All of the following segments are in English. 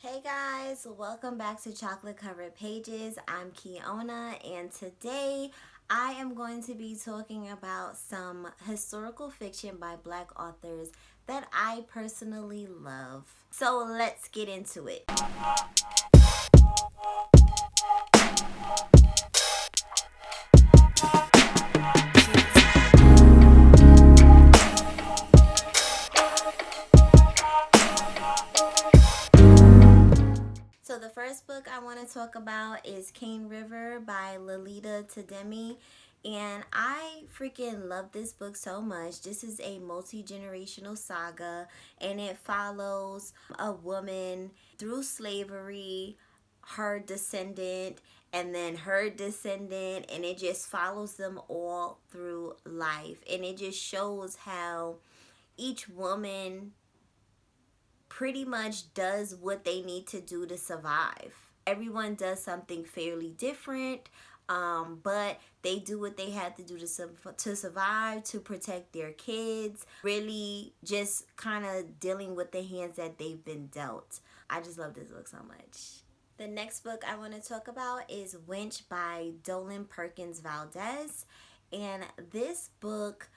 Hey guys, welcome back to Chocolate Covered Pages. I'm Kiona, and today I am going to be talking about some historical fiction by Black authors that I personally love. So let's get into it. So the first book I want to talk about is Cane River by Lolita Tademi. And I freaking love this book so much. This is a multi-generational saga, and it follows a woman through slavery, her descendant, and then her descendant, and it just follows them all through life. And it just shows how each woman pretty much does what they need to do to survive. Everyone does something fairly different, but they do what they had to do to survive, to protect their kids, really just kind of dealing with the hands that they've been dealt. I just love this book so much. The next book I want to talk about is Winch by Dolan Perkins Valdez. And this book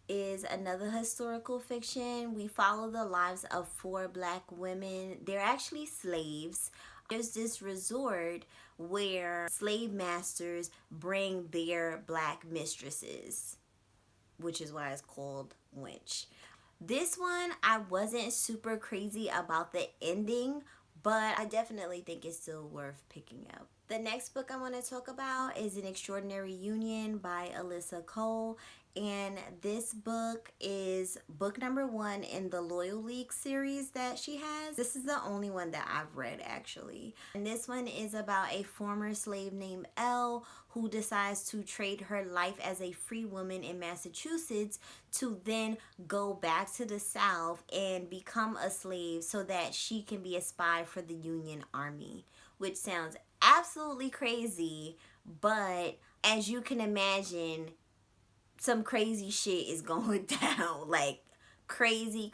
is another historical fiction. We follow the lives of 4 Black women. They're actually slaves. There's this resort where slave masters bring their Black mistresses, which is why it's called Winch. This one, I wasn't super crazy about the ending, but I definitely think it's still worth picking up. The next book I want to talk about is An Extraordinary Union by Alyssa Cole. And this book is book number 1 in the Loyal League series that she has. This is the only one that I've read, actually. And this one is about a former slave named Elle who decides to trade her life as a free woman in Massachusetts to then go back to the South and become a slave so that she can be a spy for the Union Army, which sounds absolutely crazy, but as you can imagine, some crazy shit is going down. Like crazy.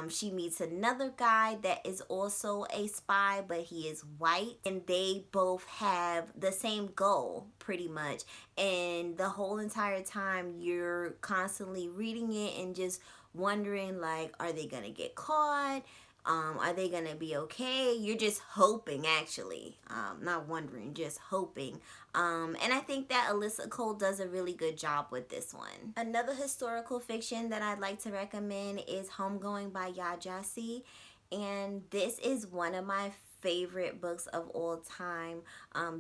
She meets another guy that is also a spy, but he is white, and they both have the same goal pretty much. And the whole entire time you're constantly reading it and just wondering, like, are they gonna get caught? Are they gonna be okay? You're just hoping, actually. Not wondering, just hoping. And I think that Alyssa Cole does a really good job with this one. Another historical fiction that I'd like to recommend is Homegoing by Ya Jassy. And this is one of my favorite books of all time.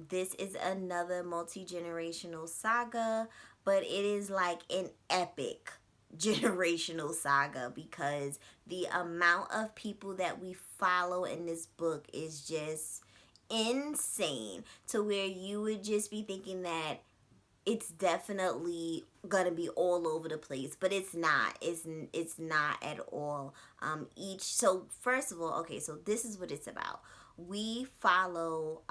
This is another multi-generational saga, but it is like an epic generational saga because the amount of people that we follow in this book is just insane, to where you would just be thinking that it's definitely gonna be all over the place, but it's not. It's not at all. So first of all, okay, so this is what it's about. We follow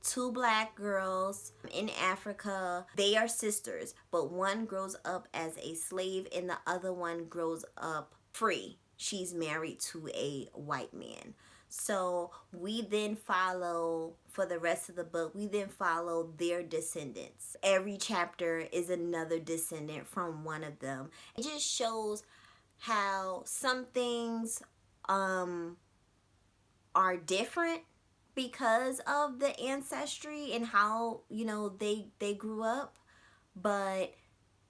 2 Black girls in Africa. They are sisters, but one grows up as a slave and the other one grows up free. She's married to a white man. So we then follow, for the rest of the book, we then follow their descendants. Every chapter is another descendant from one of them. It just shows how some things are different because of the ancestry and how, they grew up, but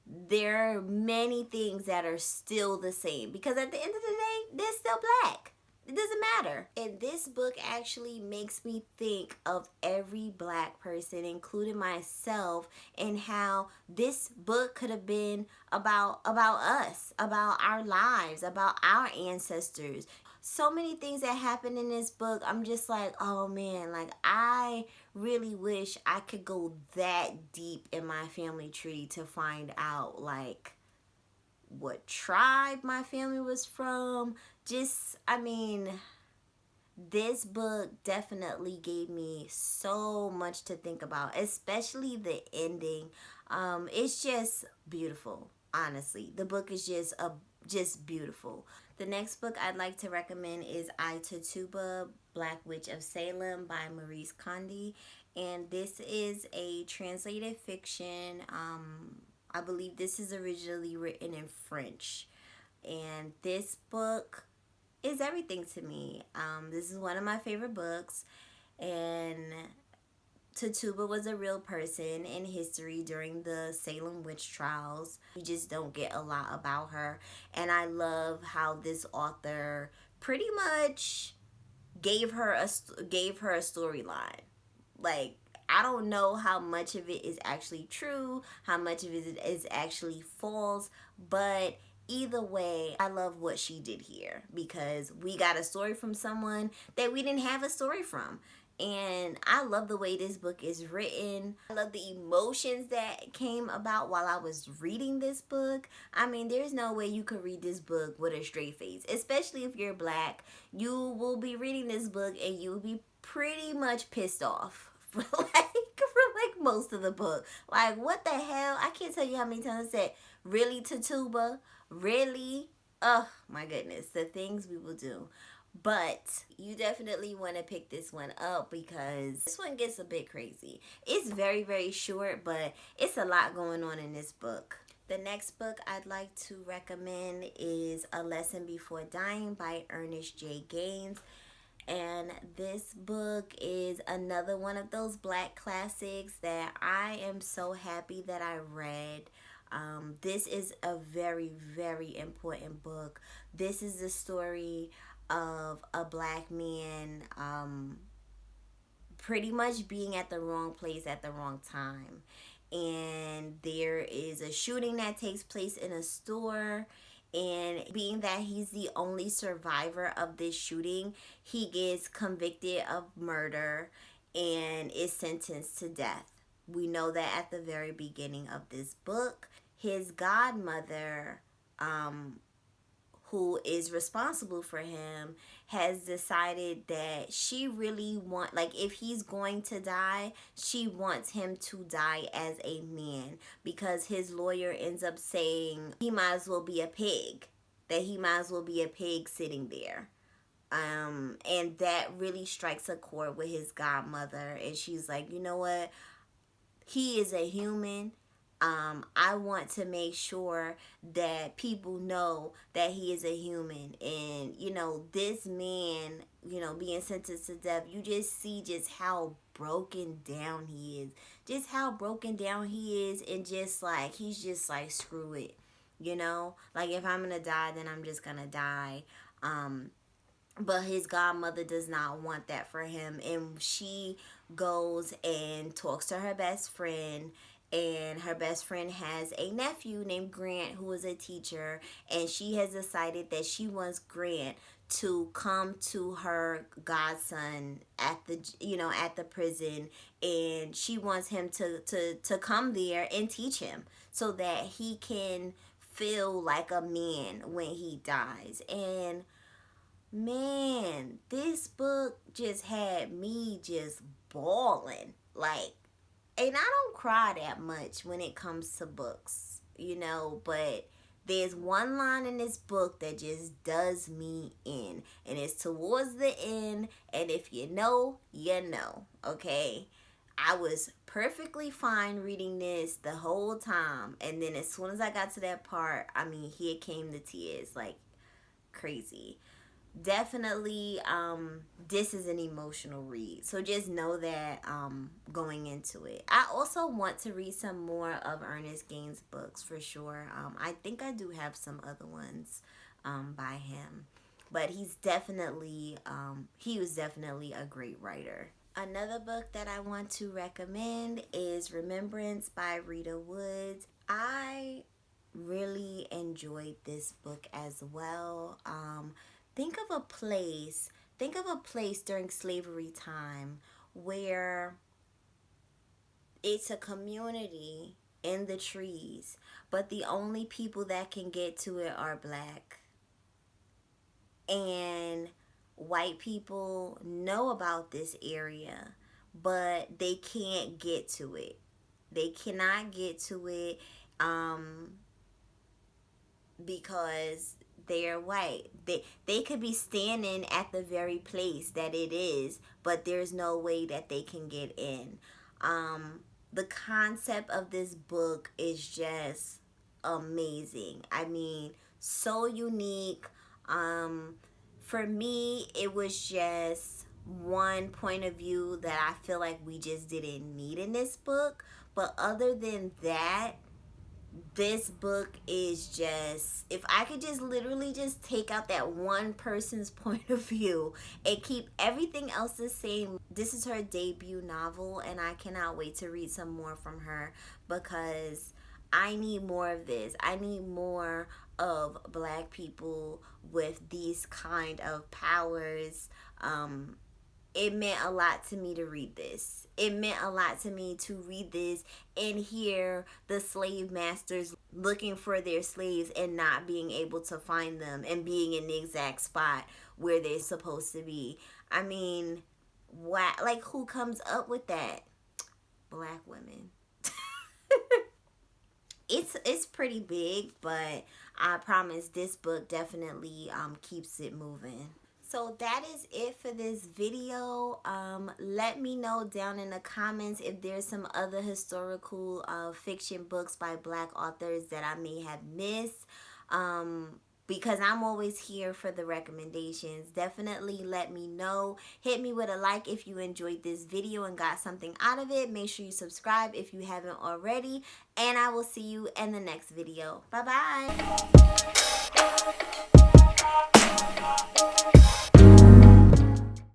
there are many things that are still the same because at the end of the day, they're still Black. It doesn't matter. And this book actually makes me think of every Black person, including myself, and how this book could have been about us, about our lives, about our ancestors. So many things that happen in this book, I'm just like, oh man, like I really wish I could go that deep in my family tree to find out like what tribe my family was from. This book definitely gave me so much to think about, especially the ending. It's just beautiful, honestly. The book is just beautiful. The next book I'd like to recommend is Itatuba, Black Witch of Salem by Maurice Condé. And this is a translated fiction. I believe this is originally written in French. And this book is everything to me. This is one of my favorite books. And Tituba was a real person in history during the Salem witch trials. We just don't get a lot about her. And I love how this author pretty much gave her a storyline. Like, I don't know how much of it is actually true, how much of it is actually false, but either way, I love what she did here because we got a story from someone that we didn't have a story from. And I love the way this book is written. I love the emotions that came about while I was reading this book. I mean, there's no way you could read this book with a straight face, especially if you're Black. You will be reading this book and you'll be pretty much pissed off for like most of the book. Like, what the hell? I can't tell you how many times I said, really, Tituba? Really? Oh my goodness, the things we will do. But you definitely want to pick this one up because this one gets a bit crazy. It's very, very short, but it's a lot going on in this book. The next book I'd like to recommend is A Lesson Before Dying by Ernest J. Gaines. And this book is another one of those Black classics that I am so happy that I read. This is a very, very important book. This is the story of a Black man pretty much being at the wrong place at the wrong time. And there is a shooting that takes place in a store. And being that he's the only survivor of this shooting, he gets convicted of murder and is sentenced to death. We know that at the very beginning of this book. His godmother, who is responsible for him, has decided that she really if he's going to die, she wants him to die as a man, because his lawyer ends up saying he might as well be a pig, that he might as well be a pig sitting there. And that really strikes a chord with his godmother, and she's like, you know what, he is a human. I want to make sure that people know that he is a human. And, this man, being sentenced to death, you just see just how broken down he is. Just how broken down he is. And just like, he's just like, screw it. Like, if I'm going to die, then I'm just going to die. But his godmother does not want that for him. And she goes and talks to her best friend. And her best friend has a nephew named Grant who is a teacher. And she has decided that she wants Grant to come to her godson at the prison. And she wants him to come there and teach him so that he can feel like a man when he dies. And man, this book just had me just bawling. And I don't cry that much when it comes to books, but there's one line in this book that just does me in. And it's towards the end. And if you know, you know, okay? I was perfectly fine reading this the whole time. And then as soon as I got to that part, here came the tears, like crazy. Definitely, this is an emotional read, so just know that going into it. I also want to read some more of Ernest Gaines' books for sure. I think I do have some other ones by him, but he was definitely a great writer. Another book that I want to recommend is Remembrance by Rita Woods. I really enjoyed this book as well. Think of a place during slavery time where it's a community in the trees, but the only people that can get to it are Black. And white people know about this area, but they can't get to it. They cannot get to it because they're white. They could be standing at the very place that it is, but there's no way that they can get in. The concept of this book is just amazing. I mean, so unique. For me, it was just one point of view that I feel like we just didn't need in this book. But other than that, this book is just, if I could just literally just take out that one person's point of view and keep everything else the same. This is her debut novel, and I cannot wait to read some more from her, because I need more of this. I need more of Black people with these kind of powers. It meant a lot to me to read this. It meant a lot to me to read this and hear the slave masters looking for their slaves and not being able to find them and being in the exact spot where they're supposed to be. I mean, what? Like, who comes up with that? Black women. It's pretty big, but I promise this book definitely keeps it moving. So that is it for this video. Let me know down in the comments if there's some other historical fiction books by Black authors that I may have missed. Because I'm always here for the recommendations. Definitely let me know. Hit me with a like if you enjoyed this video and got something out of it. Make sure you subscribe if you haven't already. And I will see you in the next video. Bye-bye.